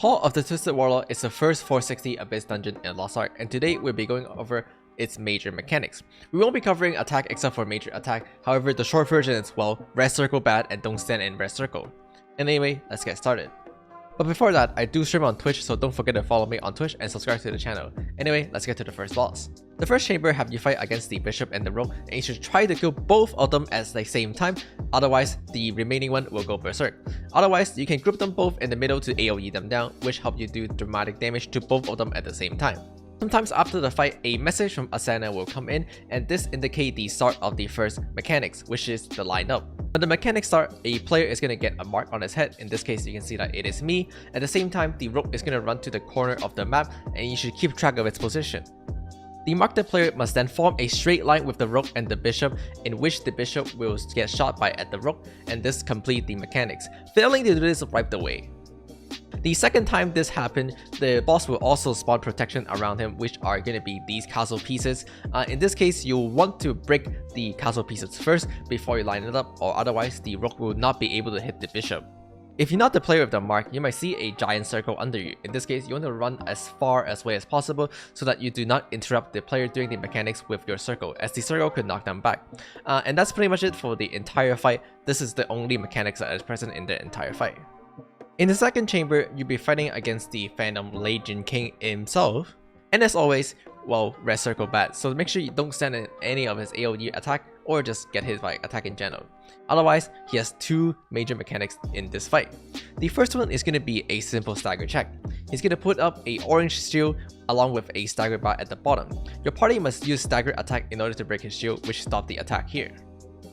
Hall of the Twisted Warlord is the first 460 Abyss dungeon in Lost Ark, and today we'll be going over its major mechanics. We won't be covering attack except for major attack, however the short version is, well, red circle bad and don't stand in red circle. Anyway, let's get started. But before that, I do stream on Twitch, so don't forget to follow me on Twitch and subscribe to the channel. Anyway, let's get to the first boss. The first chamber have you fight against the bishop and the rogue, and you should try to kill both of them at the same time, otherwise the remaining one will go berserk. Otherwise, you can group them both in the middle to AoE them down, which help you do dramatic damage to both of them at the same time. Sometimes after the fight, a message from Asana will come in, and this indicates the start of the first mechanics, which is the lineup. When the mechanics start, a player is going to get a mark on his head. In this case, you can see that it is me. At the same time, the rogue is going to run to the corner of the map, and you should keep track of its position. The marked player must then form a straight line with the rogue and the bishop, in which the bishop will get shot by at the rogue, and this complete the mechanics. Failing to do this, wipe the way. The second time this happened, the boss will also spawn protection around him, which are going to be these castle pieces. In this case, you'll want to break the castle pieces first before you line it up, or otherwise the rogue will not be able to hit the bishop. If you're not the player with the mark, you might see a giant circle under you. In this case, you want to run as far away as possible so that you do not interrupt the player doing the mechanics with your circle, as the circle could knock them back. And that's pretty much it for the entire fight. This is the only mechanics that is present in the entire fight. In the second chamber, you'll be fighting against the Phantom Legion King himself. And as always, well, red circle bad, so make sure you don't stand in any of his AoE attack or just get hit by attack in general. Otherwise, he has two major mechanics in this fight. The first one is going to be a simple stagger check. He's going to put up a orange shield along with a stagger bar at the bottom. Your party must use stagger attack in order to break his shield, which stop the attack here.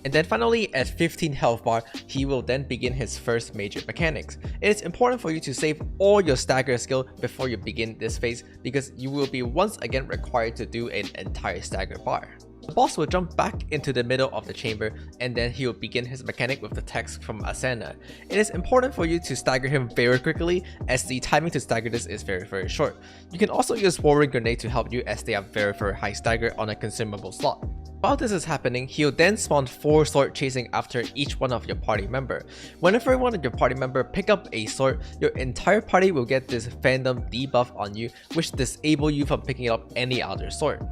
And then finally, at 15 health bar, he will then begin his first major mechanics. It is important for you to save all your stagger skill before you begin this phase, because you will be once again required to do an entire stagger bar. The boss will jump back into the middle of the chamber, and then he will begin his mechanic with the text from Asana. It is important for you to stagger him very quickly, as the timing to stagger this is very short. You can also use Warring Grenade to help you, as they have very high stagger on a consumable slot. While this is happening, he'll then spawn 4 sword chasing after each one of your party member. Whenever one of your party member pick up a sword, your entire party will get this Phantom debuff on you, which disable you from picking up any other sword.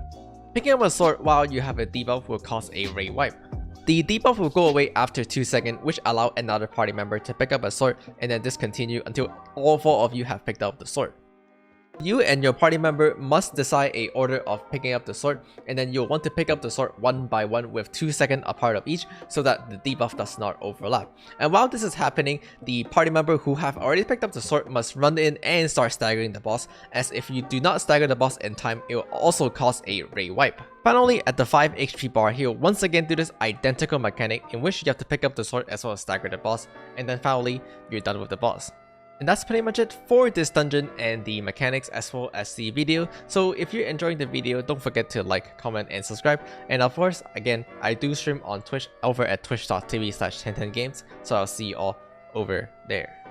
Picking up a sword while you have a debuff will cause a raid wipe. The debuff will go away after 2 seconds, which allow another party member to pick up a sword, and then this continue until all 4 of you have picked up the sword. You and your party member must decide a order of picking up the sword, and then you'll want to pick up the sword one by one with 2 seconds apart of each, so that the debuff does not overlap. And while this is happening, the party member who have already picked up the sword must run in and start staggering the boss, as if you do not stagger the boss in time, it will also cause a raid wipe. Finally, at the 5 HP bar, he'll once again do this identical mechanic in which you have to pick up the sword as well as stagger the boss, and then finally, you're done with the boss. And that's pretty much it for this dungeon and the mechanics as well as the video. So if you're enjoying the video, don't forget to like, comment, and subscribe. And of course, again, I do stream on Twitch over at twitch.tv/TentenGames. So I'll see you all over there.